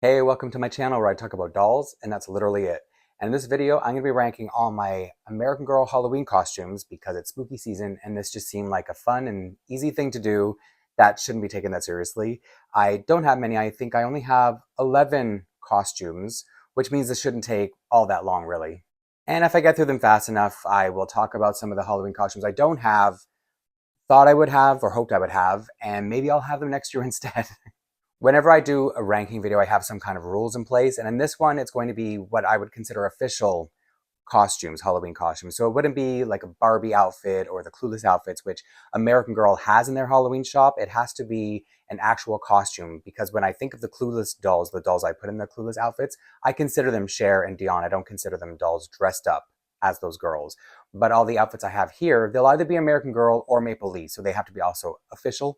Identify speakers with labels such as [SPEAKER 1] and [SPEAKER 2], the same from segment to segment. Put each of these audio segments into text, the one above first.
[SPEAKER 1] Hey, welcome to my channel where I talk about dolls, and that's literally it. And in this video, I'm going to be ranking all my American Girl Halloween costumes because it's spooky season, and this just seemed like a fun and easy thing to do that shouldn't be taken that seriously. I don't have many. I think I only have 11 costumes, which means this shouldn't take all that long, really. And if I get through them fast enough, I will talk about some of the Halloween costumes I don't have, thought I would have, or hoped I would have, and maybe I'll have them next year instead. Whenever I do a ranking video, I have some kind of rules in place. And in this one, it's going to be what I would consider official costumes, Halloween costumes. So it wouldn't be like a Barbie outfit or the Clueless outfits, which American Girl has in their Halloween shop. It has to be an actual costume because when I think of the Clueless dolls, the dolls I put in the Clueless outfits, I consider them Cher and Dion. I don't consider them dolls dressed up as those girls. But all the outfits I have here, they'll either be American Girl or Maple Leaf, so they have to be also official.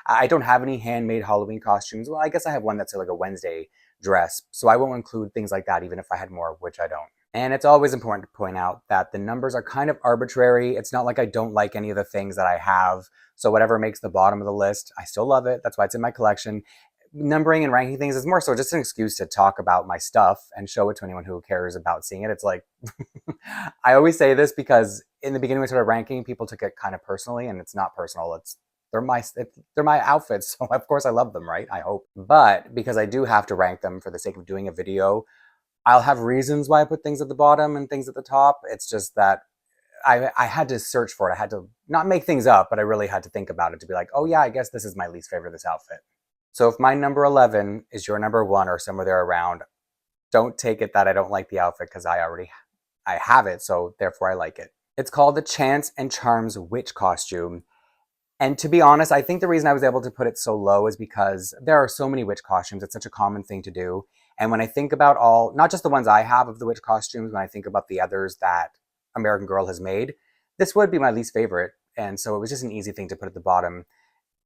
[SPEAKER 1] I don't have any handmade Halloween costumes. Well, I guess I have one that's like a Wednesday dress, so I won't include things like that even if I had more, which I don't. And it's always important to point out that the numbers are kind of arbitrary. It's not like I don't like any of the things that I have. So whatever makes the bottom of the list, I still love it. That's why it's in my collection. Numbering and ranking things is more so just an excuse to talk about my stuff and show it to anyone who cares about seeing it. It's like, I always say this because in the beginning when I started ranking, people took it kind of personally, and it's not personal. They're my outfits, so of course I love them, right? I hope. But because I do have to rank them for the sake of doing a video, I'll have reasons why I put things at the bottom and things at the top. It's just that I had to search for it. I had to not make things up, but I really had to think about it to be like, oh yeah, I guess this is my least favorite of this outfit. So if my number 11 is your number 1 or somewhere there around, don't take it that I don't like the outfit because I have it, so therefore I like it. It's called the Chance and Charms Witch costume. And to be honest, I think the reason I was able to put it so low is because there are so many witch costumes. It's such a common thing to do. And when I think about all, not just the ones I have of the witch costumes, when I think about the others that American Girl has made, this would be my least favorite. And so it was just an easy thing to put at the bottom.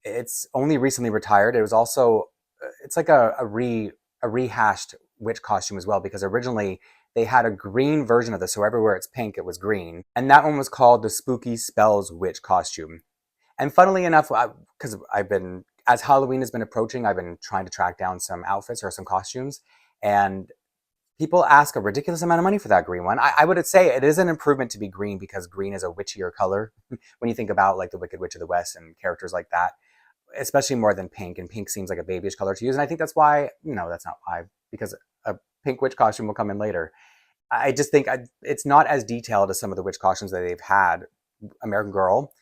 [SPEAKER 1] It's only recently retired. It was also, it's like a rehashed witch costume as well, because originally they had a green version of this. So everywhere it's pink, it was green. And that one was called the Spooky Spells Witch costume. And funnily enough, because as Halloween has been approaching, I've been trying to track down some outfits or some costumes. And people ask a ridiculous amount of money for that green one. I would say it is an improvement to be green because green is a witchier color when you think about like the Wicked Witch of the West and characters like that, especially more than pink. And pink seems like a babyish color to use. And I think that's why, no, that's not why, because a pink witch costume will come in later. I just think it's not as detailed as some of the witch costumes that they've had. American Girl,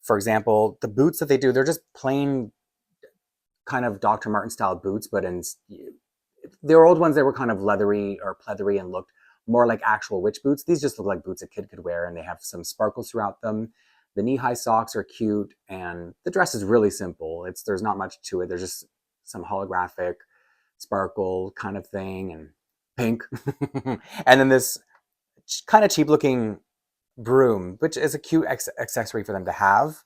[SPEAKER 1] for example, the boots that they do, they're just plain kind of Dr. Martin style boots, but in their old ones, they were kind of leathery or pleathery and looked more like actual witch boots. These just look like boots a kid could wear, and they have some sparkles throughout them. The knee-high socks are cute, and the dress is really simple. There's not much to it. There's just some holographic sparkle kind of thing and pink. And then this kind of cheap looking broom, which is a cute accessory for them to have.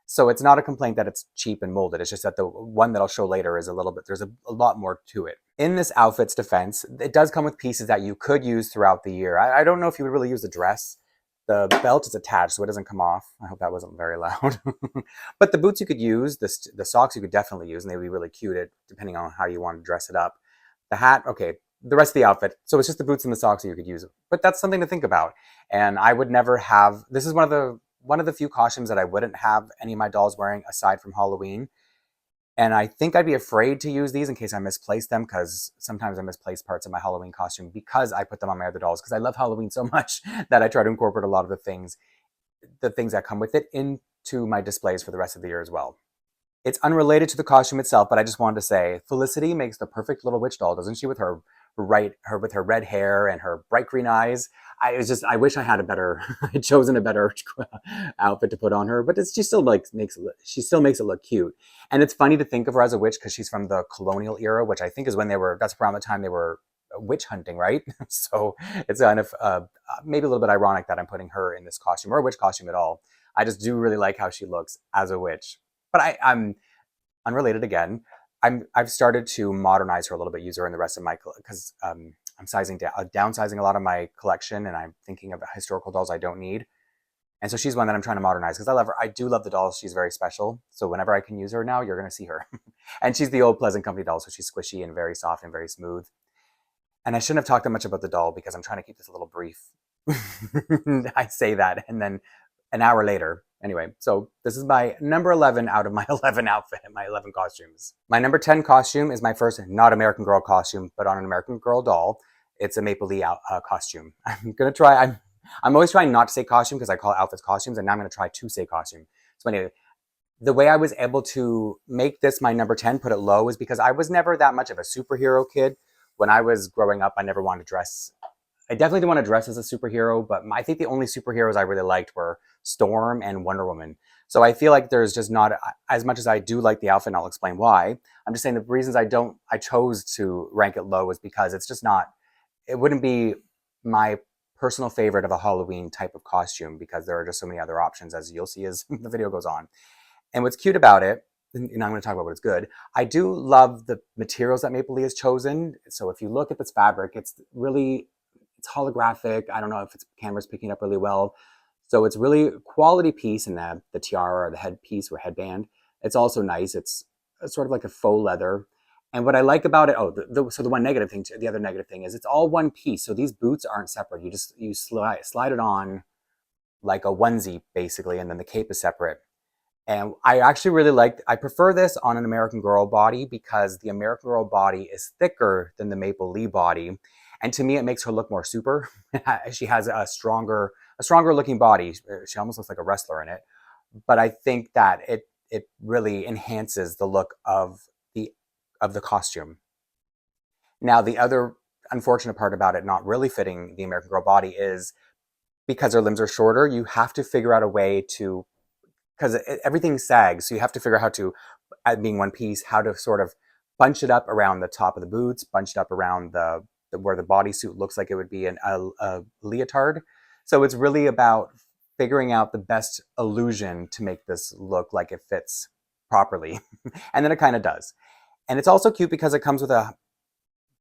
[SPEAKER 1] So it's not a complaint that it's cheap and molded. It's just that the one that I'll show later is there's a lot more to it. In this outfit's defense, it does come with pieces that you could use throughout the year. I don't know if you would really use the dress. The belt is attached, so it doesn't come off. I hope that wasn't very loud. But the boots you could use, the socks you could definitely use, and they would be really cute depending on how you want to dress it up. The hat, okay, the rest of the outfit. So it's just the boots and the socks that you could use. But that's something to think about. And I would never have, this is one of the few costumes that I wouldn't have any of my dolls wearing aside from Halloween. And I think I'd be afraid to use these in case I misplace them, because sometimes I misplace parts of my Halloween costume because I put them on my other dolls, because I love Halloween so much that I try to incorporate a lot of the things that come with it into my displays for the rest of the year as well. It's unrelated to the costume itself, but I just wanted to say Felicity makes the perfect little witch doll, doesn't she? With her red hair and her bright green eyes. I wish I had I'd chosen a better outfit to put on her, but she still makes it look cute. And it's funny to think of her as a witch because she's from the colonial era, which I think is when that's around the time they were witch hunting, right? So it's kind of maybe a little bit ironic that I'm putting her in this costume or a witch costume at all. I just do really like how she looks as a witch. But I'm unrelated again. I've started to modernize her a little bit, use her in the rest of my, because I'm downsizing a lot of my collection, and I'm thinking of historical dolls I don't need. And so she's one that I'm trying to modernize because I love her. I do love the doll. She's very special. So whenever I can use her now, you're going to see her. And she's the old Pleasant Company doll. So she's squishy and very soft and very smooth. And I shouldn't have talked that much about the doll because I'm trying to keep this a little brief. I say that and then an hour later. Anyway, so this is my number 11 out of my 11 outfit, my 11 costumes. My number 10 costume is my first not American Girl costume, but on an American Girl doll. It's a Maple Leaf costume. I'm always trying not to say costume because I call outfits costumes, and now I'm going to try to say costume. So anyway, the way I was able to make this my number 10, put it low, is because I was never that much of a superhero kid. When I was growing up, I never wanted to dress. I definitely didn't want to dress as a superhero, but I think the only superheroes I really liked were Storm and Wonder Woman. So I feel like there's just not, as much as I do like the outfit, and I'll explain why. I'm just saying the reasons I chose to rank it low is because it's just not, it wouldn't be my personal favorite of a Halloween type of costume because there are just so many other options, as you'll see as the video goes on. And what's cute about it, and I'm going to talk about what's good, I do love the materials that Maple Leaf has chosen. So if you look at this fabric, it's holographic. I don't know if it's camera's picking it up really well. So it's really a quality piece in the tiara or the headpiece or headband. It's also nice. It's sort of like a faux leather. And what I like about it, so the one negative thing, the other negative thing is it's all one piece. So these boots aren't separate. You slide it on like a onesie basically, and then the cape is separate. And I actually I prefer this on an American Girl body because the American Girl body is thicker than the Maple Leaf body. And to me, it makes her look more super. She has a stronger looking body. She almost looks like a wrestler in it. But I think that it really enhances the look of the costume. Now, the other unfortunate part about it not really fitting the American Girl body is because her limbs are shorter, you have to figure out a way to, because everything sags, so you have to figure out how to, being one piece, how to sort of bunch it up around the top of the boots, bunch it up around where the bodysuit looks like it would be a leotard. So it's really about figuring out the best illusion to make this look like it fits properly. And then it kind of does. And it's also cute because it comes with a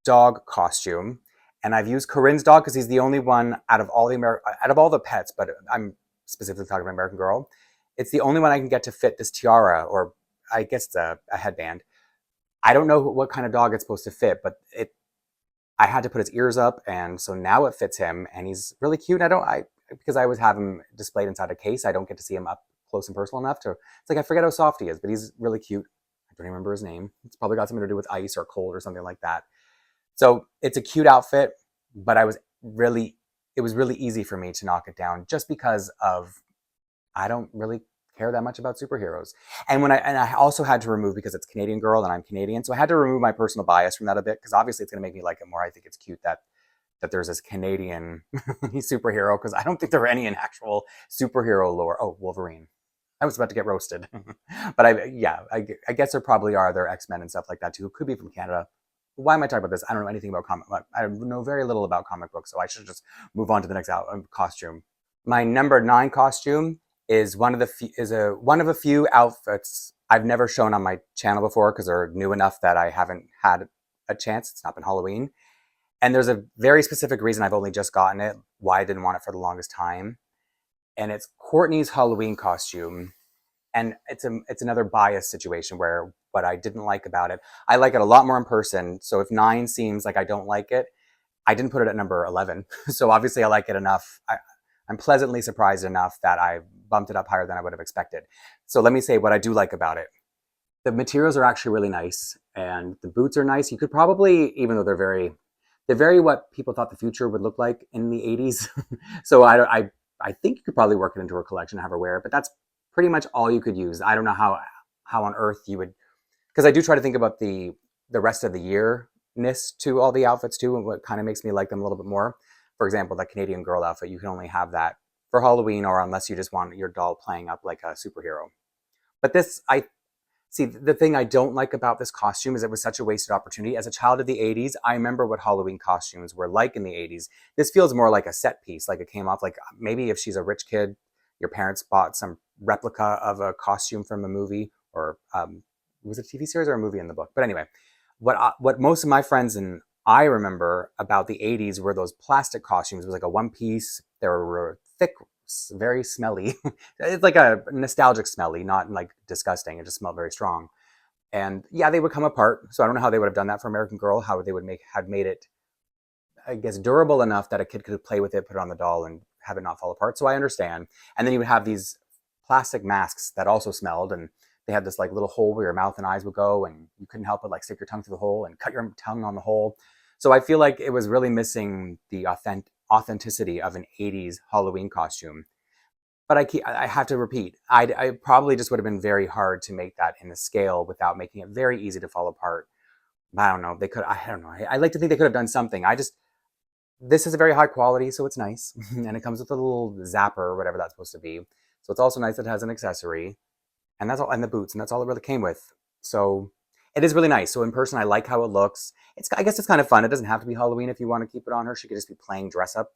[SPEAKER 1] dog costume. And I've used Corinne's dog because he's the only one out of all the pets, but I'm specifically talking about American Girl. It's the only one I can get to fit this tiara, or I guess it's a headband. I don't know what kind of dog it's supposed to fit, but I had to put his ears up, and so now it fits him, and he's really cute. Because I always have him displayed inside a case, I don't get to see him up close and personal enough to, it's like I forget how soft he is, but he's really cute. I don't even remember his name. It's probably got something to do with ice or cold or something like that. So it's a cute outfit, but it was really easy for me to knock it down just because of, I don't really care that much about superheroes. And I also had to remove, because it's Canadian Girl and I'm Canadian, so I had to remove my personal bias from that a bit, because obviously it's going to make me like it more. I think it's cute that there's this Canadian superhero, because I don't think there are any in actual superhero lore. Oh, Wolverine. I was about to get roasted. But I guess there probably are. There are X-Men and stuff like that too, who could be from Canada. Why am I talking about this? I don't know anything about I know very little about comic books, so I should just move on to the next costume. My number 9 costume is one of a few outfits I've never shown on my channel before because they're new enough that I haven't had a chance. It's not been Halloween. And there's a very specific reason I've only just gotten it, why I didn't want it for the longest time. And it's Courtney's Halloween costume. And it's another bias situation where what I didn't like about it, I like it a lot more in person. So if 9 seems like I don't like it, I didn't put it at number 11. So obviously I like it enough. I'm pleasantly surprised enough that I bumped it up higher than I would have expected. So let me say what I do like about it. The materials are actually really nice, and the boots are nice. You could probably, even though they're very what people thought the future would look like in the 80s. So I think you could probably work it into her collection and have her wear it, but that's pretty much all you could use. I don't know how on earth you would, because I do try to think about the rest of the year-ness to all the outfits too, and what kind of makes me like them a little bit more. For example, the Canadian Girl outfit, you can only have that for Halloween, or unless you just want your doll playing up like a superhero. But the thing I don't like about this costume is it was such a wasted opportunity. As a child of the 80s, I remember what Halloween costumes were like in the 80s. This feels more like a set piece, like it came off, like maybe if she's a rich kid, your parents bought some replica of a costume from a movie, or was it a TV series or a movie in the book? But anyway, what most of my friends and I remember about the 80s were those plastic costumes. It was like a one piece. They were thick very smelly. It's like a nostalgic smelly, not like disgusting. It just smelled very strong. And yeah, they would come apart. So I don't know how they would have done that for American Girl, how they would had made it, I guess, durable enough that a kid could play with it, put it on the doll, and have it not fall apart. So I understand. And then you would have these plastic masks that also smelled, and they had this like little hole where your mouth and eyes would go, and you couldn't help but like stick your tongue through the hole and cut your tongue on the hole. So I feel like it was really missing the authenticity of an 80s Halloween costume. But I have to repeat, I probably just would have been very hard to make that in the scale without making it very easy to fall apart. I don't know. They could. I don't know. I like to think they could have done something. This is a very high quality, so it's nice. And it comes with a little zapper or whatever that's supposed to be. So it's also nice that it has an accessory. And that's all, and the boots, and that's all it really came with. So it is really nice. So in person, I like how it looks. I guess it's kind of fun. It doesn't have to be Halloween if you want to keep it on her. She could just be playing dress up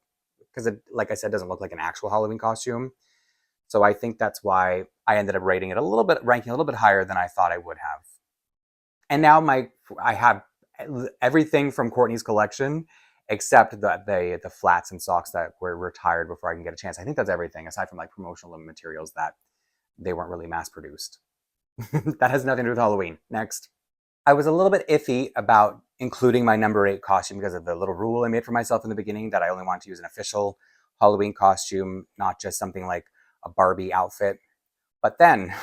[SPEAKER 1] because it, like I said, doesn't look like an actual Halloween costume. So I think that's why I ended up rating it a little bit, ranking a little bit higher than I thought I would have. And now I have everything from Courtney's collection except the flats and socks that were retired before I can get a chance. I think that's everything aside from like promotional materials that they weren't really mass produced. That has nothing to do with Halloween. Next. I was a little bit iffy about including my number 8 costume because of the little rule I made for myself in the beginning that I only wanted to use an official Halloween costume, not just something like a Barbie outfit. But then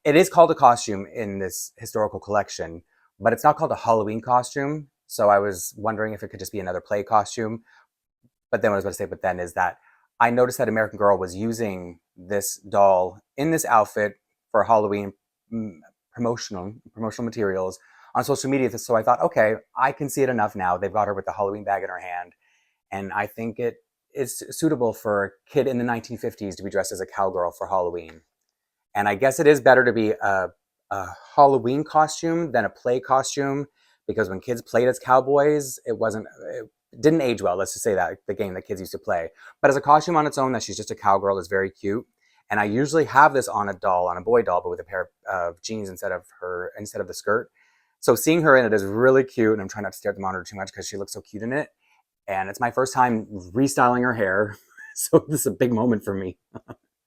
[SPEAKER 1] it is called a costume in this historical collection, but it's not called a Halloween costume. So I was wondering if it could just be another play costume. But then what I was going to say, but then is that I noticed that American Girl was using this doll in this outfit for Halloween promotional materials on social media. So I thought, okay, I can see it enough now. They've got her with the Halloween bag in her hand, and I think it is suitable for a kid in the 1950s to be dressed as a cowgirl for Halloween. And I guess it is better to be a Halloween costume than a play costume because when kids played as cowboys, it didn't age well. Let's just say that the game that kids used to play. But as a costume on its own, that she's just a cowgirl is very cute. And I usually have this on a doll, on a boy doll, but with a pair of jeans instead of the skirt. So seeing her in it is really cute, and I'm trying not to stare at the monitor too much because she looks so cute in it. And it's my first time restyling her hair, so this is a big moment for me.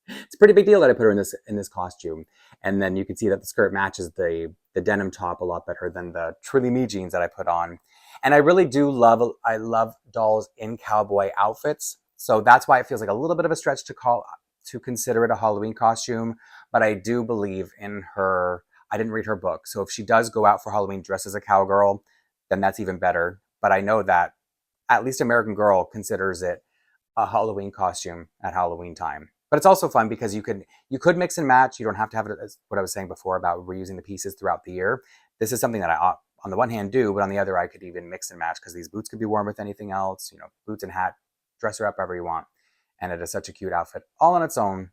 [SPEAKER 1] It's a pretty big deal that I put her in this costume. And then you can see that the skirt matches the denim top a lot better than the Trilly Me jeans that I put on. And I really do love dolls in cowboy outfits. So that's why it feels like a little bit of a stretch to consider it a Halloween costume. But I do believe in her. I didn't read her book. So if she does go out for Halloween dressed as a cowgirl, then that's even better. But I know that at least American Girl considers it a Halloween costume at Halloween time. But it's also fun because you could mix and match. You don't have to have it as what I was saying before about reusing the pieces throughout the year. This is something that I, on the one hand, do, but on the other, I could even mix and match because these boots could be worn with anything else. Boots and hat, dress her up however you want. And it is such a cute outfit all on its own,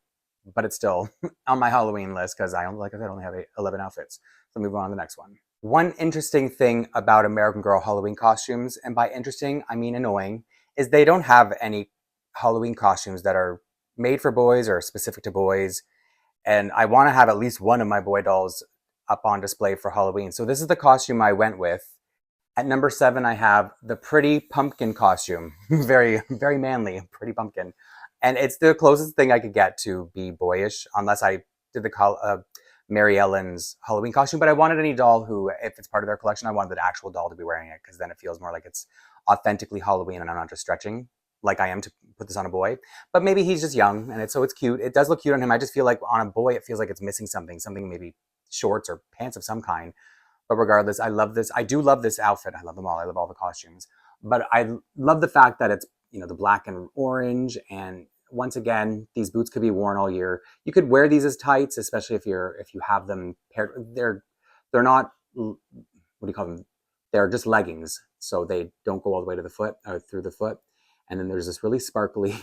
[SPEAKER 1] but it's still on my Halloween list because like I said, only have 11 outfits. So move on to the next one. One interesting thing about American Girl Halloween costumes, and by interesting, I mean annoying, is they don't have any Halloween costumes that are made for boys or specific to boys. And I want to have at least one of my boy dolls up on display for Halloween. So this is the costume I went with. At number 7, I have the pretty pumpkin costume. Very, very manly, pretty pumpkin. And it's the closest thing I could get to be boyish, unless I did the Mary Ellen's Halloween costume. But I wanted any doll who, if it's part of their collection, I wanted the actual doll to be wearing it because then it feels more like it's authentically Halloween and I'm not just stretching like I am to put this on a boy. But maybe he's just young and it's cute. It does look cute on him. I just feel like on a boy, it feels like it's missing something maybe shorts or pants of some kind. But regardless, I love this. I do love this outfit. I love them all. I love all the costumes. But I love the fact that it's, the black and orange. And once again, these boots could be worn all year. You could wear these as tights, especially if you have them paired. They're not, what do you call them? They're just leggings. So they don't go all the way to the foot or through the foot. And then there's this really sparkly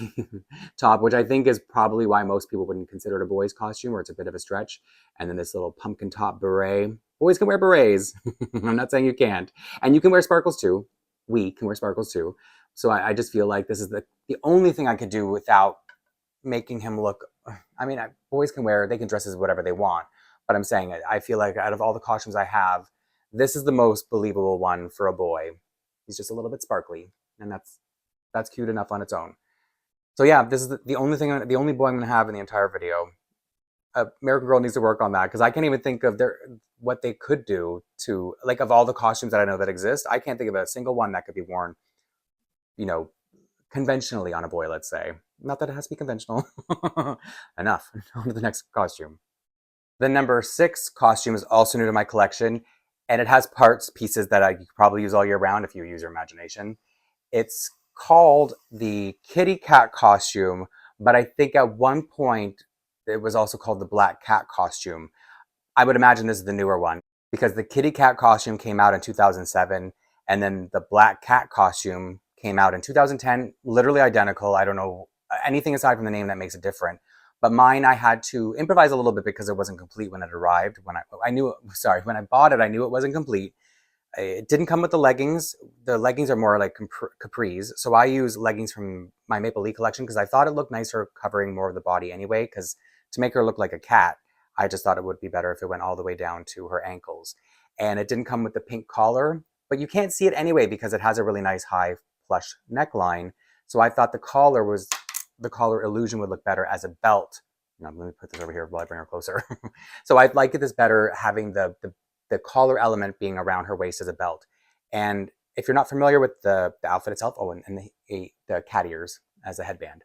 [SPEAKER 1] top, which I think is probably why most people wouldn't consider it a boy's costume, or it's a bit of a stretch. And then this little pumpkin top beret. Boys can wear berets. I'm not saying you can't. And you can wear sparkles too. We can wear sparkles too. So I just feel like this is the only thing I could do without making him look, I mean, boys they can dress as whatever they want. But I'm saying, I feel like out of all the costumes I have, this is the most believable one for a boy. He's just a little bit sparkly. And that's cute enough on its own. So yeah, this is the only thing, the only boy I'm gonna have in the entire video. American Girl needs to work on that because I can't even think of what they could do to, like, of all the costumes that I know that exist. I can't think of a single one that could be worn, you know, conventionally on a boy. Let's say, not that it has to be conventional. Enough. On to the next costume. The number 6 costume is also new to my collection, and it has parts, pieces that I could probably use all year round if you use your imagination. It's called the kitty cat costume, but I think at one point it was also called the black cat costume. I would imagine this is the newer one because the kitty cat costume came out in 2007 and then the black cat costume came out in 2010, literally identical. I don't know anything aside from the name that makes it different. But mine, I had to improvise a little bit because it wasn't complete when it arrived. I knew, sorry, when I bought it, I knew it wasn't complete. It didn't come with the leggings. The leggings are more like capris. So I use leggings from my Maple Leaf collection because I thought it looked nicer covering more of the body anyway. Because to make her look like a cat, I just thought it would be better if it went all the way down to her ankles. And it didn't come with the pink collar, but you can't see it anyway because it has a really nice high plush neckline. So I thought the collar illusion would look better as a belt. Now, let me put this over here while I bring her closer. So I like this better having the collar element being around her waist as a belt. And if you're not familiar with the outfit itself, oh, and the cat ears as a headband.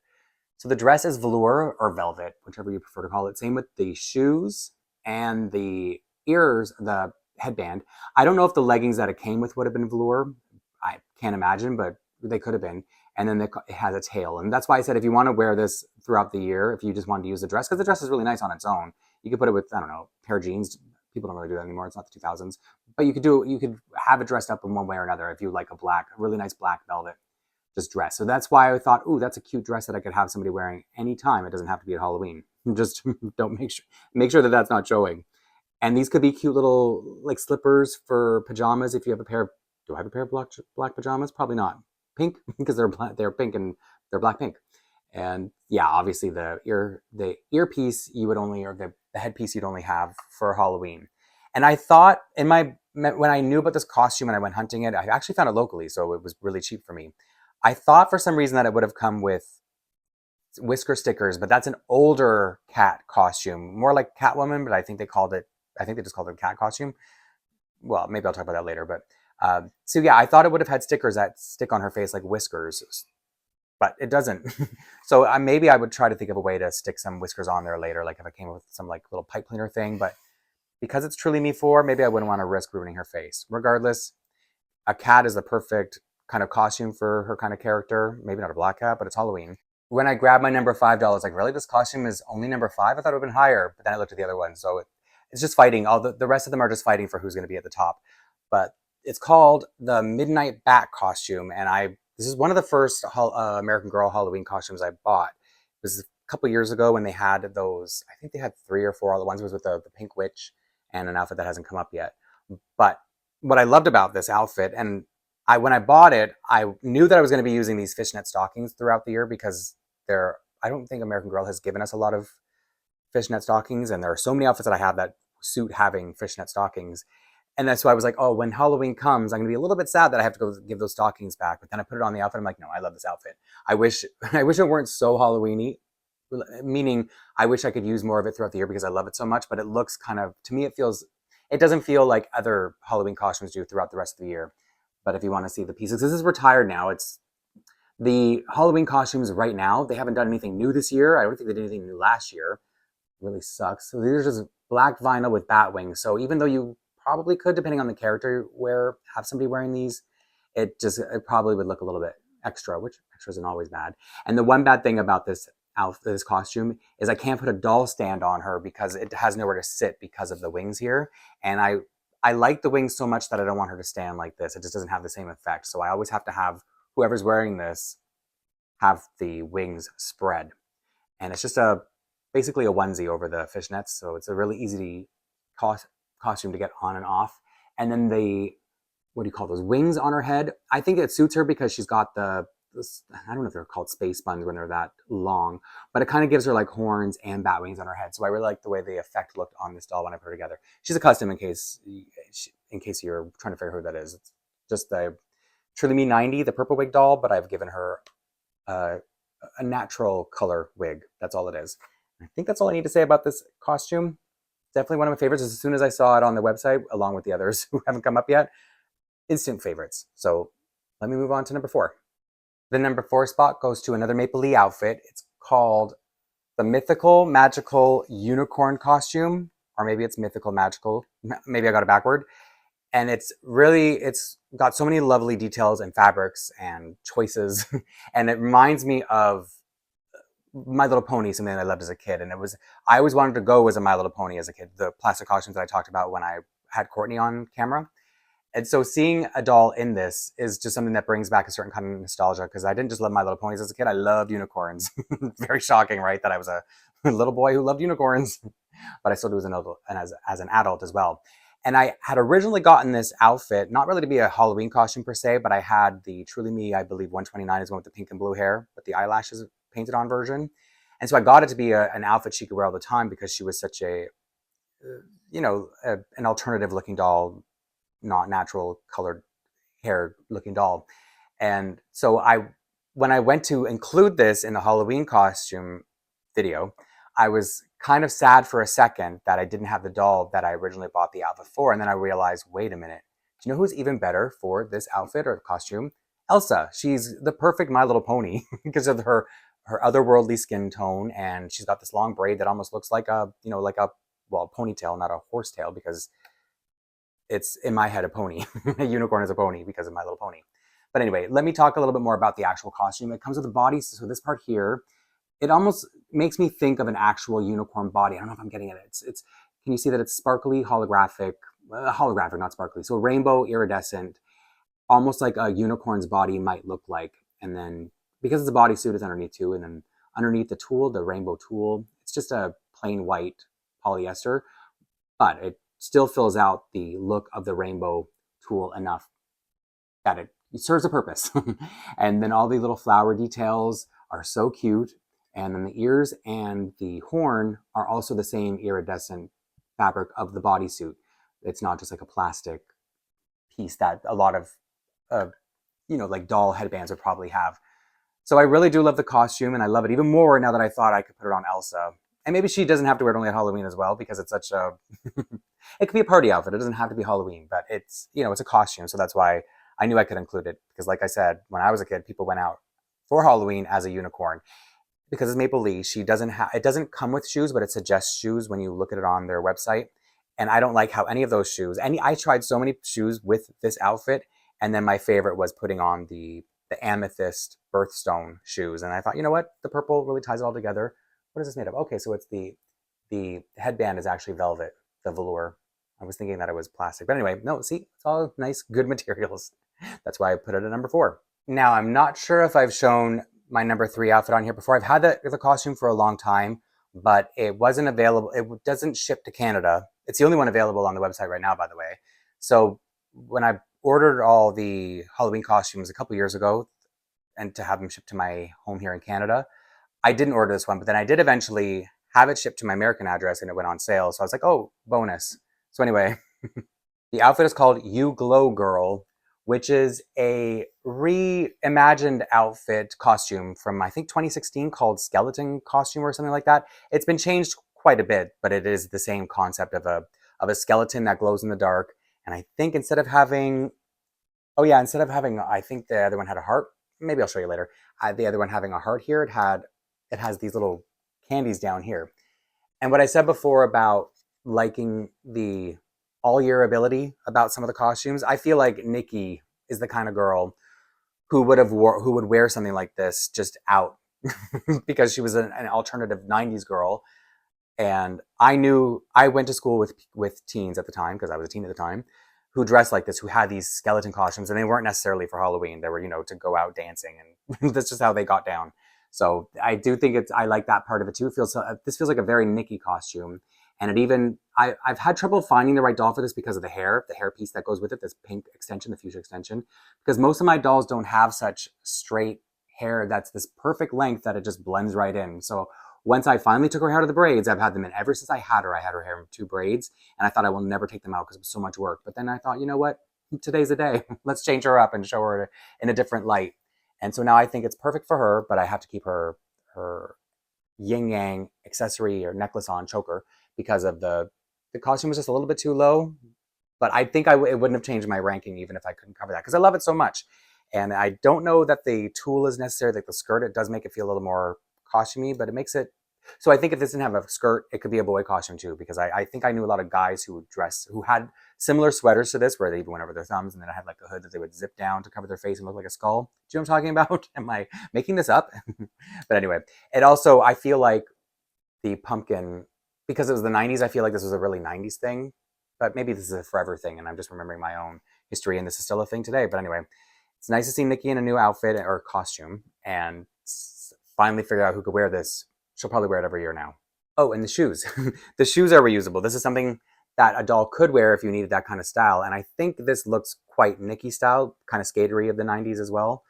[SPEAKER 1] So the dress is velour or velvet, whichever you prefer to call it. Same with the shoes and the ears, the headband. I don't know if the leggings that it came with would have been velour. I can't imagine, but they could have been. And then it has a tail. And that's why I said if you want to wear this throughout the year, if you just wanted to use the dress, because the dress is really nice on its own, you could put it with, I don't know, a pair of jeans. People don't really do that anymore. It's not the 2000s. But you could have it dressed up in one way or another if you like a really nice black velvet just dress. So that's why I thought, ooh, that's a cute dress that I could have somebody wearing anytime. It doesn't have to be at Halloween. Just don't make sure that that's not showing. And these could be cute little like slippers for pajamas if you have a pair of. Do I have a pair of black pajamas? Probably not. Pink because they're pink and they're black pink. And yeah, obviously the earpiece you would only, or the headpiece you'd only have for Halloween. And I thought when I knew about this costume and I went hunting it, I actually found it locally, so it was really cheap for me. I thought for some reason that it would have come with whisker stickers, but that's an older cat costume, more like Catwoman, but I think they just called it a cat costume. Well, maybe I'll talk about that later, but so yeah, I thought it would have had stickers that stick on her face like whiskers, but it doesn't. So maybe I would try to think of a way to stick some whiskers on there later, like if I came up with some like little pipe cleaner thing, but because it's truly me 4, maybe I wouldn't want to risk ruining her face. Regardless, a cat is the perfect kind of costume for her kind of character. Maybe not a black cat, but it's Halloween. When I grabbed my number 5 doll, I was like, really? This costume is only number 5? I thought it would have been higher. But then I looked at the other ones. So it's just fighting. All the rest of them are just fighting for who's going to be at the top. But it's called the Midnight Bat costume. And this is one of the first American Girl Halloween costumes I bought. It was a couple years ago when they had those. I think they had 3 or 4 other ones. It was with the pink witch and an outfit that hasn't come up yet. But what I loved about this outfit, and when I bought it, I knew that I was going to be using these fishnet stockings throughout the year because I don't think American Girl has given us a lot of fishnet stockings, and there are so many outfits that I have that suit having fishnet stockings. And that's why I was like, oh, when Halloween comes, I'm gonna be a little bit sad that I have to go give those stockings back. But then I put it on the outfit. I'm like, no, I love this outfit. I wish I wish it weren't so Halloweeny. Meaning, I wish I could use more of it throughout the year because I love it so much. But it looks kind of, to me, it doesn't feel like other Halloween costumes do throughout the rest of the year. But if you want to see the pieces, this is retired now. It's the Halloween costumes right now. They haven't done anything new this year. I don't think they did anything new last year. It really sucks. So these are just black vinyl with bat wings. So even though you probably could, depending on the character, have somebody wearing these, it probably would look a little bit extra, which extra isn't always bad. And the one bad thing about this outfit, this costume, is I can't put a doll stand on her because it has nowhere to sit because of the wings here. And I like the wings so much that I don't want her to stand like this. It just doesn't have the same effect. So I always have to have whoever's wearing this have the wings spread. And it's just basically a onesie over the fishnets. So it's a really easy costume to get on and off. And then what do you call those wings on her head? I think it suits her because she's got I don't know if they're called space buns when they're that long, but it kind of gives her like horns and bat wings on her head. So I really like the way the effect looked on this doll when I put her together. She's a custom in case you're trying to figure out who that is. It's just the Truly Me 90, the purple wig doll, but I've given her a natural color wig. That's all it is. I think that's all I need to say about this costume. Definitely one of my favorites. As soon as I saw it on the website, along with the others who haven't come up yet, instant favorites. So let me move on to number 4. The number 4 spot goes to another Maple Leaf outfit. It's called the Mythical Magical Unicorn Costume, or maybe it's Mythical Magical. Maybe I got it backward. And it's got so many lovely details and fabrics and choices. And it reminds me of My Little Pony, something that I loved as a kid. And I always wanted to go as a My Little Pony as a kid, the plastic costumes that I talked about when I had Courtney on camera. And so seeing a doll in this is just something that brings back a certain kind of nostalgia, because I didn't just love My Little Ponies as a kid, I loved unicorns. Very shocking, right? That I was a little boy who loved unicorns, but I still do as an adult, and as an adult as well. And I had originally gotten this outfit, not really to be a Halloween costume per se, but I had the Truly Me, I believe 129 is one with the pink and blue hair, with the eyelashes painted on version. And so I got it to be an outfit she could wear all the time, because she was such an alternative looking doll, not natural colored hair looking doll. And so when I went to include this in the Halloween costume video, I was kind of sad for a second that I didn't have the doll that I originally bought the outfit for. And then I realized, wait a minute, do you know who's even better for this outfit or costume? Elsa. She's the perfect My Little Pony because of her otherworldly skin tone, and she's got this long braid that almost looks like a ponytail, not a horsetail, because it's in my head a pony. A unicorn is a pony because of My Little Pony. But anyway, let me talk a little bit more about the actual costume. It comes with a body, so this part here, it almost makes me think of an actual unicorn body. I don't know if I'm getting it. It's can you see that it's sparkly, holographic, not sparkly. So rainbow, iridescent, almost like a unicorn's body might look like. And then because it's a bodysuit, it's underneath too. And then underneath the tulle, the rainbow tulle, it's just a plain white polyester, but it still fills out the look of the rainbow tulle enough that it serves a purpose. And then all the little flower details are so cute. And then the ears and the horn are also the same iridescent fabric of the bodysuit. It's not just like a plastic piece that a lot of, like doll headbands would probably have. So I really do love the costume, and I love it even more now that I thought I could put it on Elsa. And maybe she doesn't have to wear it only at Halloween as well, because it's such a, it could be a party outfit. It doesn't have to be Halloween, but it's a costume. So that's why I knew I could include it. Because like I said, when I was a kid, people went out for Halloween as a unicorn. Because it's Maple Leaf, it doesn't come with shoes, but it suggests shoes when you look at it on their website. And I don't like how any of those shoes, I tried so many shoes with this outfit. And then my favorite was putting on the amethyst birthstone shoes. And I thought, you know what? The purple really ties it all together. What is this made of? Okay, so it's the headband is actually velvet, the velour. I was thinking that it was plastic. But anyway, no, see, it's all nice, good materials. That's why I put it at number 4. Now, I'm not sure if I've shown my number 3 outfit on here before. I've had the costume for a long time, but it wasn't available. It doesn't ship to Canada. It's the only one available on the website right now, by the way. So when I ordered all the Halloween costumes a couple years ago and to have them shipped to my home here in Canada, I didn't order this one, but then I did eventually have it shipped to my American address, and it went on sale. So I was like, oh, bonus. So anyway, the outfit is called You Glow Girl, which is a reimagined outfit costume from, I think, 2016, called Skeleton Costume or something like that. It's been changed quite a bit, but it is the same concept of a skeleton that glows in the dark. And I think instead of having, I think the other one had a heart. Maybe I'll show you later. The other one having a heart here, it has these little candies down here. And what I said before about liking the all year ability about some of the costumes, I feel like Nikki is the kind of girl who would wear something like this just out because she was an alternative 90s girl. And I went to school with teens at the time, because I was a teen at the time, who dressed like this, who had these skeleton costumes, and they weren't necessarily for Halloween. They were, to go out dancing, and that's just how they got down. So I do think I like that part of it too. This feels like a very Nikki costume. And I've had trouble finding the right doll for this because of the hair piece that goes with it, this pink extension, the fuchsia extension, because most of my dolls don't have such straight hair that's this perfect length that it just blends right in. So once I finally took her out of the braids, I've had them in ever since I had her. I had her hair in 2 braids, and I thought I will never take them out because it was so much work. But then I thought, you know what? Today's the day. Let's change her up and show her in a different light. And so now I think it's perfect for her, but I have to keep her yin yang accessory or necklace on, choker, because of the costume was just a little bit too low. But I think it wouldn't have changed my ranking even if I couldn't cover that, because I love it so much. And I don't know that the tulle is necessary, like the skirt. It does make it feel a little more costumey, but it makes it. So I think if this didn't have a skirt, it could be a boy costume too, because I think I knew a lot of guys who who had similar sweaters to this, where they even went over their thumbs, and then I had like a hood that they would zip down to cover their face and look like a skull. Do you know what I'm talking about? Am I making this up? But anyway, it also, I feel like the pumpkin, because it was the 90s, I feel like this was a really 90s thing, but maybe this is a forever thing and I'm just remembering my own history and this is still a thing today. But anyway, it's nice to see Nikki in a new outfit or costume and finally figure out who could wear this. She'll probably wear it every year now. Oh, and the shoes. The shoes are reusable. This is something that a doll could wear if you needed that kind of style. And I think this looks quite Nikki style, kind of skatery of the 90s as well.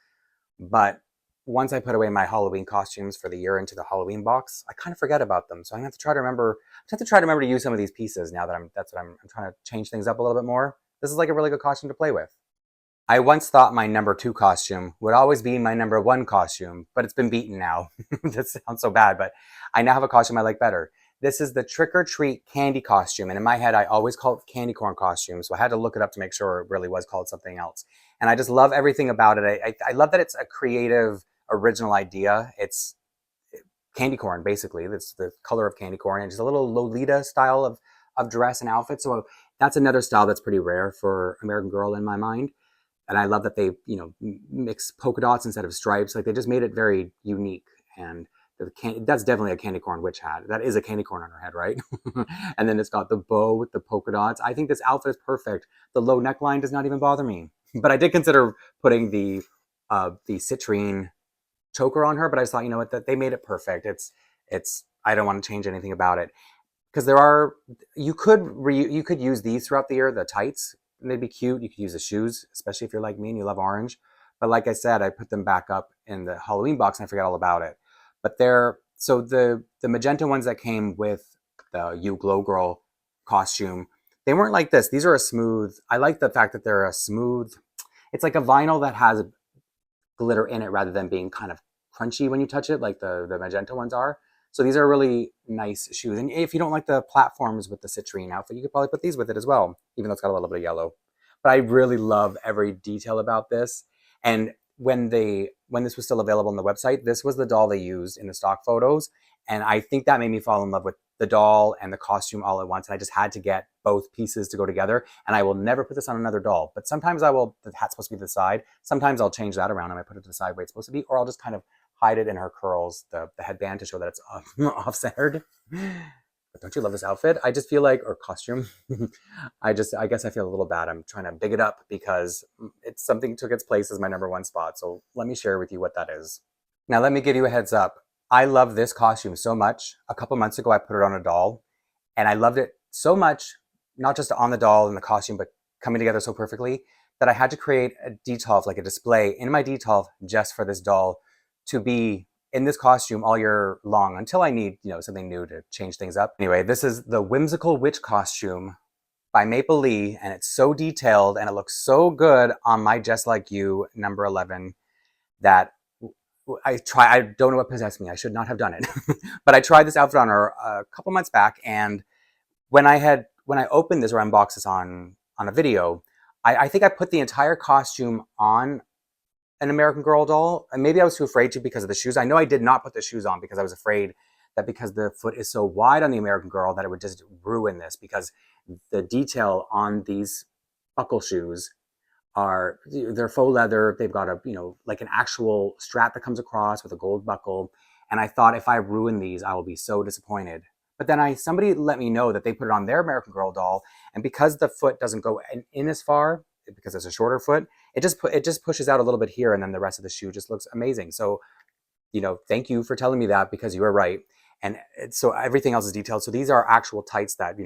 [SPEAKER 1] But once I put away my Halloween costumes for the year into the Halloween box, I kind of forget about them. So I'm gonna have to try to remember. I have to try to remember to use some of these pieces now that that's what I'm trying to change things up a little bit more. This is like a really good costume to play with. I once thought my number 2 costume would always be my number 1 costume, but it's been beaten now. That sounds so bad, but I now have a costume I like better. This is the Trick or Treat candy costume, and in my head, I always call it candy corn costume, so I had to look it up to make sure it really was called something else. And I just love everything about it. I love that it's a creative, original idea. It's candy corn, basically. It's the color of candy corn, and just a little Lolita style of dress and outfit. So that's another style that's pretty rare for American Girl in my mind. And I love that they, mix polka dots instead of stripes. Like they just made it very unique. And that's definitely a candy corn witch hat. That is a candy corn on her head, right? And then it's got the bow with the polka dots. I think this outfit is perfect. The low neckline does not even bother me. But I did consider putting the citrine choker on her, but I just thought, you know what, that they made it perfect. It's I don't want to change anything about it, because you could use these throughout the year, the tights, and they'd be cute. You could use the shoes, especially if you're like me and you love orange. But like I said, I put them back up in the Halloween box and I forgot all about it. But the magenta ones that came with the You Glow Girl costume, they weren't like this. These are a smooth. I like the fact that they're a smooth. It's like a vinyl that has glitter in it rather than being kind of crunchy when you touch it like the magenta ones are. So these are really nice shoes. And if you don't like the platforms with the citrine outfit, you could probably put these with it as well, even though it's got a little bit of yellow. But I really love every detail about this. And when this was still available on the website, this was the doll they used in the stock photos. And I think that made me fall in love with the doll and the costume all at once. And I just had to get both pieces to go together. And I will never put this on another doll. But sometimes the hat's supposed to be to the side. Sometimes I'll change that around and I put it to the side where it's supposed to be, or I'll just kind of hide it in her curls, the headband, to show that it's off-centered. But don't you love this outfit? I just feel like, or costume. I guess I feel a little bad. I'm trying to big it up because it's something took its place as my number 1 spot. So let me share with you what that is. Now let me give you a heads up. I love this costume so much. A couple months ago, I put it on a doll, and I loved it so much, not just on the doll and the costume, but coming together so perfectly, that I had to create a detail, like a display in my detail just for this doll to be in this costume all year long until I need, something new to change things up. Anyway, this is the Whimsical Witch costume by Maple Lee, and it's so detailed and it looks so good on my Just Like You number 11 that I don't know what possessed me. I should not have done it. But I tried this outfit on her a couple months back, and when I opened this or unboxed this on a video, I think I put the entire costume on an American Girl doll. And maybe I was too afraid to because of the shoes. I know I did not put the shoes on because I was afraid that because the foot is so wide on the American Girl that it would just ruin this, because the detail on these buckle shoes they're faux leather. They've got like an actual strap that comes across with a gold buckle. And I thought, if I ruin these, I will be so disappointed. But then somebody let me know that they put it on their American Girl doll, and because the foot doesn't go in as far, because it's a shorter foot, it just pushes out a little bit here, and then the rest of the shoe just looks amazing. So, thank you for telling me that, because you are right. And so everything else is detailed. So these are actual tights that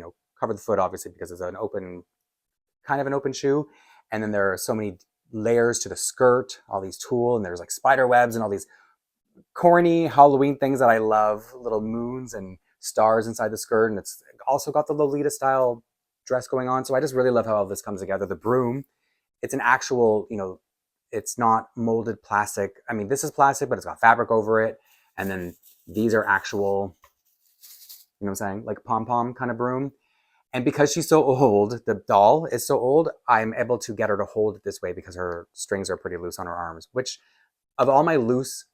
[SPEAKER 1] cover the foot, obviously, because it's kind of an open shoe. And then there are so many layers to the skirt, all these tulle, and there's like spider webs and all these corny Halloween things that I love, little moons and stars inside the skirt. And it's also got the Lolita style dress going on. So I just really love how all this comes together. The broom, it's an actual, it's not molded plastic. I mean, this is plastic, but it's got fabric over it. And then these are actual, you know what I'm saying, like pom-pom kind of broom. And because she's so old, the doll is so old, I'm able to get her to hold it this way because her strings are pretty loose on her arms, which of all my loose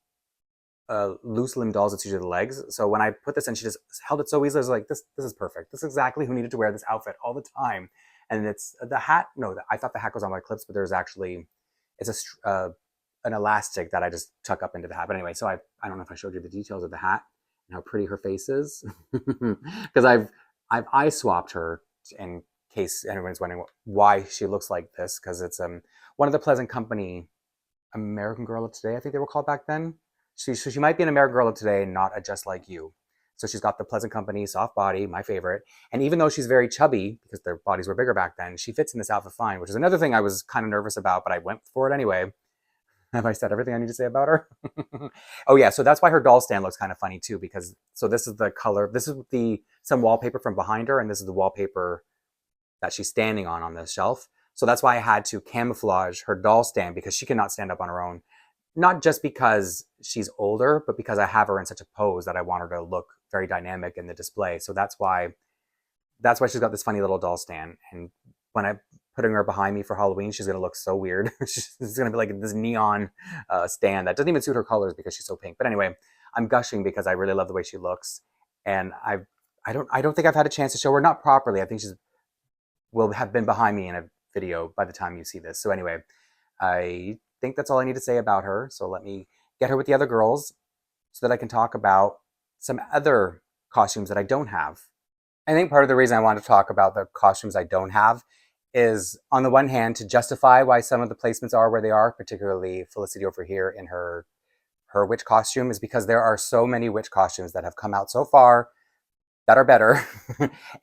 [SPEAKER 1] limb dolls, it's usually the legs. So when I put this in, she just held it so easily. I was like, this is perfect. This is exactly who needed to wear this outfit all the time. And it's the hat. No, I thought the hat goes on my clips, but there's actually, it's an elastic that I just tuck up into the hat. But anyway, so I don't know if I showed you the details of the hat and how pretty her face is, because I've eye swapped her in case anyone's wondering why she looks like this, because it's one of the Pleasant Company American Girl of Today, I think they were called back then. So she might be an American Girl of Today, not a Just Like You. So she's got the Pleasant Company soft body, my favorite. And even though she's very chubby, because their bodies were bigger back then, she fits in this outfit fine, which is another thing I was kind of nervous about, but I went for it anyway. Have I said everything I need to say about her? Oh yeah, so that's why her doll stand looks kind of funny too, because so this is the color, this is some wallpaper from behind her, and this is the wallpaper that she's standing on this shelf. So that's why I had to camouflage her doll stand, because she cannot stand up on her own. Not just because she's older, but because I have her in such a pose that I want her to look very dynamic in the display. So that's why she's got this funny little doll stand. And when I'm putting her behind me for Halloween, she's gonna look so weird. She's gonna be like this neon stand that doesn't even suit her colors because she's so pink. But anyway, I'm gushing because I really love the way she looks, and I don't think I've had a chance to show her, not properly. I think she's will have been behind me in a video by the time you see this. So anyway, I think that's all I need to say about her. So let me get her with the other girls so that I can talk about some other costumes that I don't have. I think part of the reason I want to talk about the costumes I don't have is, on the one hand, to justify why some of the placements are where they are, particularly Felicity over here in her witch costume, is because there are so many witch costumes that have come out so far that are better.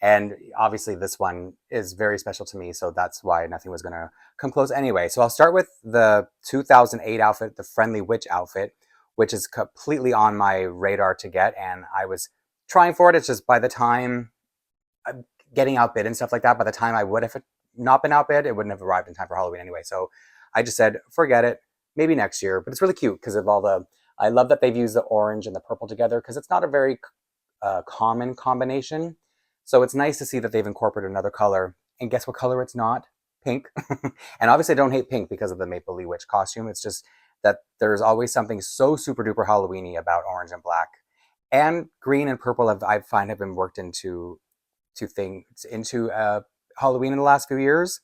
[SPEAKER 1] And obviously this one is very special to me, so that's why nothing was going to come close anyway. So I'll start with the 2008 outfit, the Friendly Witch outfit, which is completely on my radar to get, and I was trying for it. It's just by the time getting outbid and stuff like that, by the time I would have not been outbid, it wouldn't have arrived in time for Halloween anyway. So I just said, forget it, maybe next year. But it's really cute because of all I love that they've used the orange and the purple together, because it's not a very common combination. So it's nice to see that they've incorporated another color. And guess what color it's not? Pink. And obviously I don't hate pink because of the Maple Leaf Witch costume. It's just that there's always something so super duper Halloweeny about orange and black. And green and purple I find have been worked into Halloween in the last few years.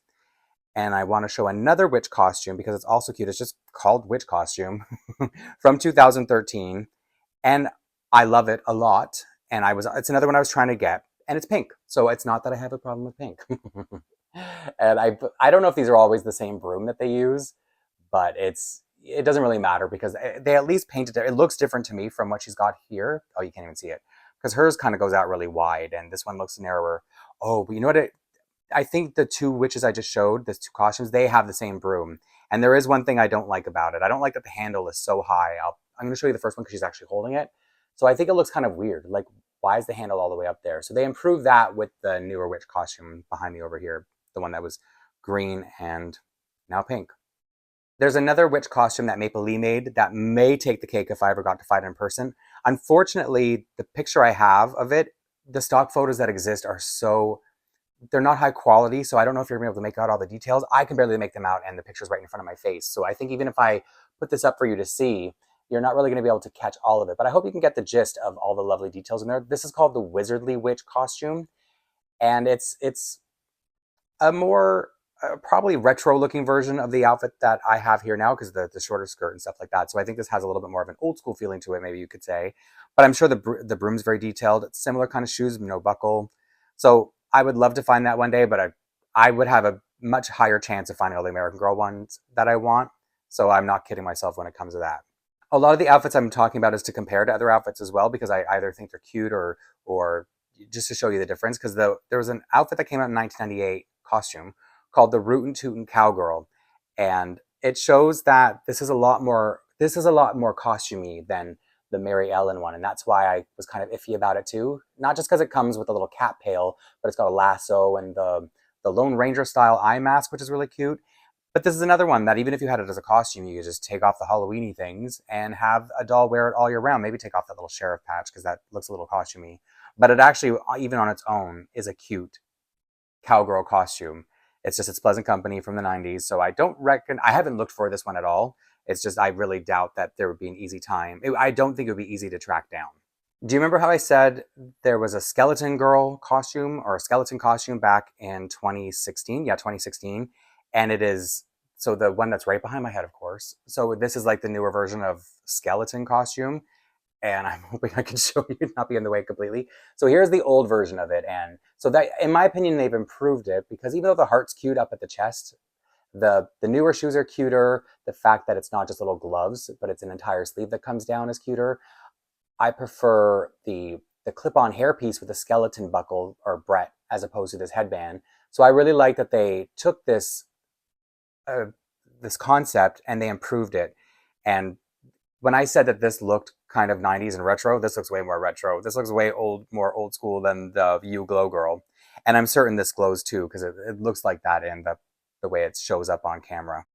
[SPEAKER 1] And I want to show another witch costume because it's also cute. It's just called Witch Costume from 2013. And I love it a lot. And it's another one I was trying to get, and it's pink. So it's not that I have a problem with pink. And I don't know if these are always the same broom that they use, but it doesn't really matter because they at least painted it. It looks different to me from what she's got here. Oh, you can't even see it because hers kind of goes out really wide, and this one looks narrower. Oh, but you know what? I think the two witches I just showed, the two costumes, they have the same broom. And there is one thing I don't like about it. I don't like that the handle is so high. I'm going to show you the first one because she's actually holding it. So I think it looks kind of weird. Like, why is the handle all the way up there? So they improved that with the newer witch costume behind me over here, the one that was green and now pink. There's another witch costume that Maple Lee made that may take the cake if I ever got to fight it in person. Unfortunately, the picture I have of it, the stock photos that exist are they're not high quality, so I don't know if you're gonna be able to make out all the details. I can barely make them out, and the picture's right in front of my face. So I think even if I put this up for you to see, you're not really gonna be able to catch all of it. But I hope you can get the gist of all the lovely details in there. This is called the Wizardly Witch costume, and it's a more probably retro looking version of the outfit that I have here now, because the shorter skirt and stuff like that. So I think this has a little bit more of an old school feeling to it, maybe you could say. But I'm sure the broom's very detailed. It's similar kind of shoes, no buckle. So I would love to find that one day, but I would have a much higher chance of finding all the American Girl ones that I want. So I'm not kidding myself when it comes to that. A lot of the outfits I'm talking about is to compare to other outfits as well, because I either think they're cute or just to show you the difference. Because there was an outfit that came out in 1998 costume called the Rootin' Tootin' Cowgirl, and it shows that this is a lot more costumey than the Mary Ellen one, and that's why I was kind of iffy about it too. Not just because it comes with a little cat pail, but it's got a lasso and the Lone Ranger style eye mask, which is really cute. But this is another one that even if you had it as a costume, you could just take off the Halloweeny things and have a doll wear it all year round. Maybe take off that little sheriff patch because that looks a little costumey. But it actually, even on its own, is a cute cowgirl costume. It's just it's Pleasant Company from the 90s. So I don't reckon, I haven't looked for this one at all. It's just, I really doubt that there would be an easy time. I don't think it would be easy to track down. Do you remember how I said there was a skeleton girl costume or a skeleton costume back in 2016? Yeah, 2016. And it is, so the one that's right behind my head, of course. So this is like the newer version of skeleton costume. And I'm hoping I can show you, not be in the way completely. So here's the old version of it. And so that, in my opinion, they've improved it because even though the heart's cute up at the chest, the newer shoes are cuter. The fact that it's not just little gloves, but it's an entire sleeve that comes down is cuter. I prefer the clip-on hairpiece with the skeleton buckle or Brett as opposed to this headband. So I really like that they took uh, this concept and they improved it. And when I said that this looked kind of 90s and retro, this looks way more retro. This looks way more old school than the You Glow Girl. And I'm certain this glows too because it looks like that in the way it shows up on camera.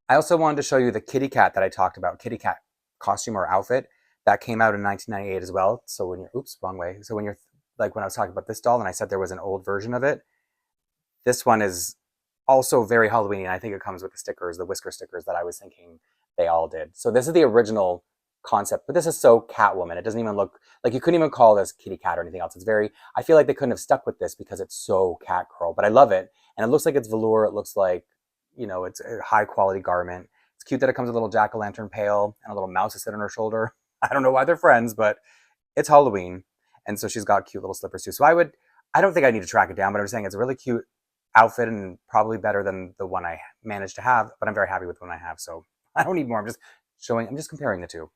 [SPEAKER 1] I also wanted to show you the kitty cat that I talked about, kitty cat costume or outfit that came out in 1998 as well. So when you're, oops, wrong way. So when you're like when I was talking about this doll and I said there was an old version of it, this one is also very Halloween, and I think it comes with the stickers, the whisker stickers that I was thinking they all did. So this is the original concept, but this is so Catwoman. It doesn't even look like you couldn't even call this kitty cat or anything else. It's very, I feel like they couldn't have stuck with this because it's so Catgirl, but I love it. And it looks like it's velour. It looks like, you know, it's a high quality garment. It's cute that it comes with a little jack-o'-lantern pail and a little mouse to sit on her shoulder. I don't know why they're friends, but it's Halloween. And so she's got cute little slippers too. So I don't think I need to track it down, but I'm saying it's a really cute outfit and probably better than the one I managed to have, but I'm very happy with the one I have. So I don't need more. I'm just comparing the two.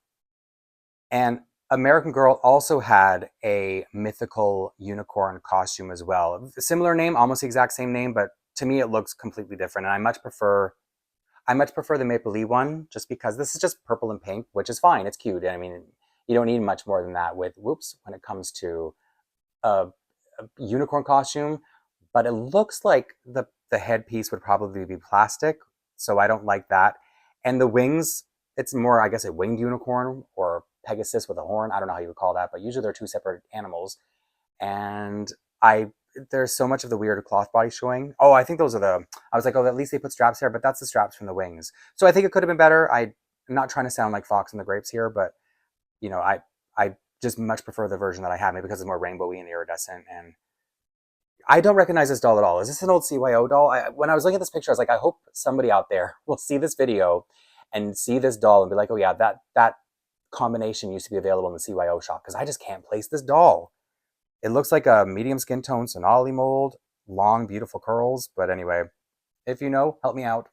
[SPEAKER 1] And American Girl also had a mythical unicorn costume as well. Similar name, almost the exact same name, but to me it looks completely different. And I much prefer the Maple Leaf one just because this is just purple and pink, which is fine. It's cute. I mean, you don't need much more than that with whoops when it comes to a unicorn costume, but it looks like the headpiece would probably be plastic, so I don't like that. And the wings, it's more, I guess, a winged unicorn or Pegasus with a horn. I don't know how you would call that, but usually they're two separate animals. And I there's so much of the weird cloth body showing. Oh, I think those are the. I was like, oh, at least they put straps here, but that's the straps from the wings. So I think it could have been better. I'm not trying to sound like Fox and the Grapes here, but you know, I just much prefer the version that I have, maybe because it's more rainbowy and iridescent. And I don't recognize this doll at all. Is this an old CYO doll? When I was looking at this picture, I was like, I hope somebody out there will see this video and see this doll and be like, oh yeah, that combination used to be available in the CYO shop because I just can't place this doll. It looks like a medium skin tone Sonali mold, long, beautiful curls. But anyway, if you know, help me out.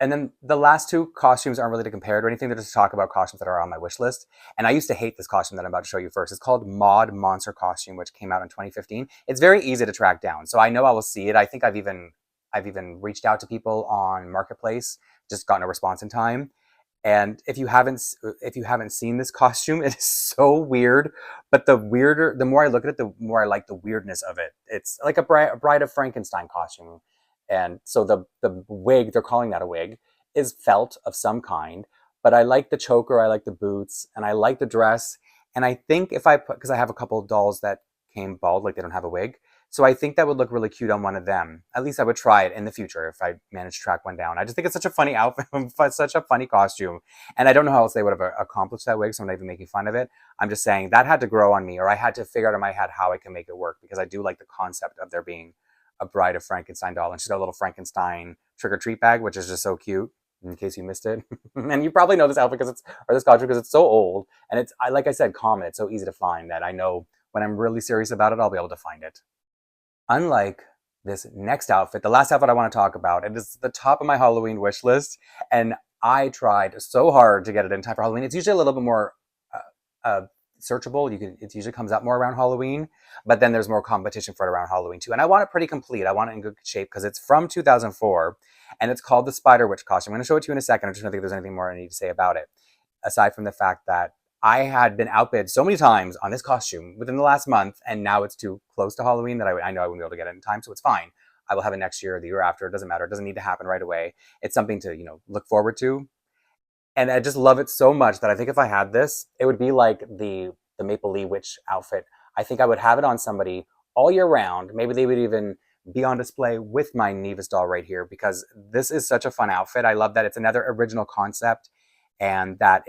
[SPEAKER 1] And then the last two costumes aren't really to compare to anything. They're just to talk about costumes that are on my wish list. And I used to hate this costume that I'm about to show you first. It's called Maud Monster Costume, which came out in 2015. It's very easy to track down. So I know I will see it. I think I've even reached out to people on Marketplace, just gotten a response in time. And if you haven't seen this costume, it is so weird. But the more I look at it, the more I like the weirdness of it. It's like a Bride of Frankenstein costume. And so the wig, they're calling that a wig, is felt of some kind. But I like the choker, I like the boots, and I like the dress. And I think if I put, because I have a couple of dolls that came bald, like they don't have a wig. So I think that would look really cute on one of them. At least I would try it in the future if I manage to track one down. I just think it's such a funny outfit, such a funny costume. And I don't know how else they would have accomplished that wig, so I'm not even making fun of it. I'm just saying that had to grow on me, or I had to figure out in my head how I can make it work because I do like the concept of there being a Bride of Frankenstein doll. And she's got a little Frankenstein trick-or-treat bag, which is just so cute, in case you missed it. And you probably know this outfit or this costume because it's so old. And like I said, common. It's so easy to find that I know when I'm really serious about it, I'll be able to find it. Unlike this next outfit, the last outfit I want to talk about, it is the top of my Halloween wish list, and I tried so hard to get it in time for Halloween. It's usually a little bit more searchable. It usually comes out more around Halloween, but then there's more competition for it around Halloween too. And I want it pretty complete. I want it in good shape because it's from 2004, and it's called the Spider Witch costume. I'm going to show it to you in a second. I just don't think there's anything more I need to say about it, aside from the fact that I had been outbid so many times on this costume within the last month, and now it's too close to Halloween that I know I wouldn't be able to get it in time, so it's fine. I will have it next year or the year after. It doesn't matter. It doesn't need to happen right away. It's something to, look forward to. And I just love it so much that I think if I had this, it would be like the Maple Leaf Witch outfit. I think I would have it on somebody all year round. Maybe they would even be on display with my Nevis doll right here because this is such a fun outfit. I love that it's another original concept and that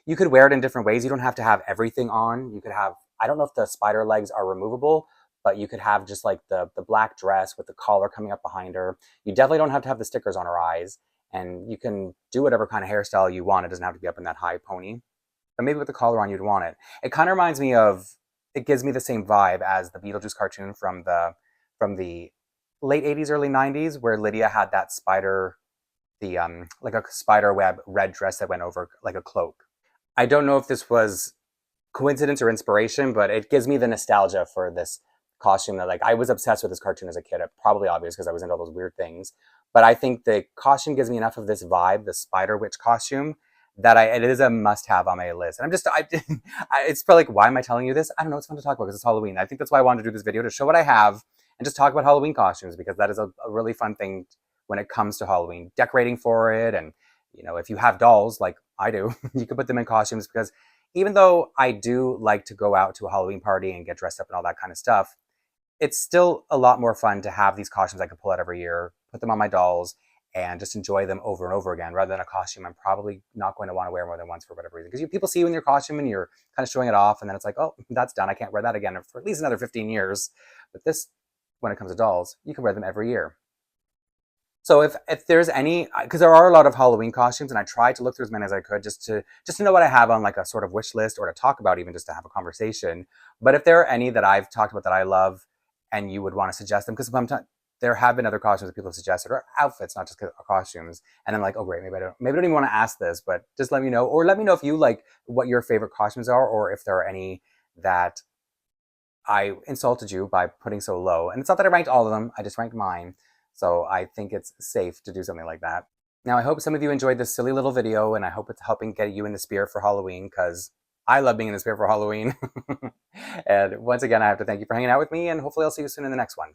[SPEAKER 1] you could wear it in different ways. You don't have to have everything on. You could have, I don't know if the spider legs are removable, but you could have just like the black dress with the collar coming up behind her. You definitely don't have to have the stickers on her eyes, and you can do whatever kind of hairstyle you want. It doesn't have to be up in that high pony, but maybe with the collar on, you'd want it. It kind of reminds me of, it gives me the same vibe as the Beetlejuice cartoon from the late 80s, early 90s, where Lydia had that spider, the like a spider web red dress that went over like a cloak. I don't know if this was coincidence or inspiration, but it gives me the nostalgia for this costume that, like, I was obsessed with this cartoon as a kid. It probably obvious because I was into all those weird things. But I think the costume gives me enough of this vibe, the Spider Witch costume, that it is a must-have on my list. And it's probably like, why am I telling you this? I don't know. It's fun to talk about because it's Halloween. I think that's why I wanted to do this video, to show what I have and just talk about Halloween costumes, because that is a really fun thing when it comes to Halloween, decorating for it. And, if you have dolls like I do, you can put them in costumes, because even though I do like to go out to a Halloween party and get dressed up and all that kind of stuff, it's still a lot more fun to have these costumes I can pull out every year, put them on my dolls, and just enjoy them over and over again, rather than a costume I'm probably not going to want to wear more than once for whatever reason. Because people see you in your costume and you're kind of showing it off, and then it's like, oh, that's done. I can't wear that again for at least another 15 years. But this, when it comes to dolls, you can wear them every year. So if there's any, because there are a lot of Halloween costumes, and I tried to look through as many as I could just to know what I have on like a sort of wish list, or to talk about, even just to have a conversation. But if there are any that I've talked about that I love, and you would want to suggest them, because sometimes there have been other costumes that people have suggested, or outfits, not just costumes, and I'm like, oh great, maybe I don't even want to ask this, but just let me know, or let me know if you like what your favorite costumes are, or if there are any that I insulted you by putting so low. And it's not that I ranked all of them, I just ranked mine. So I think it's safe to do something like that. Now, I hope some of you enjoyed this silly little video, and I hope it's helping get you in the spirit for Halloween, because I love being in the spirit for Halloween. And once again, I have to thank you for hanging out with me, and hopefully I'll see you soon in the next one.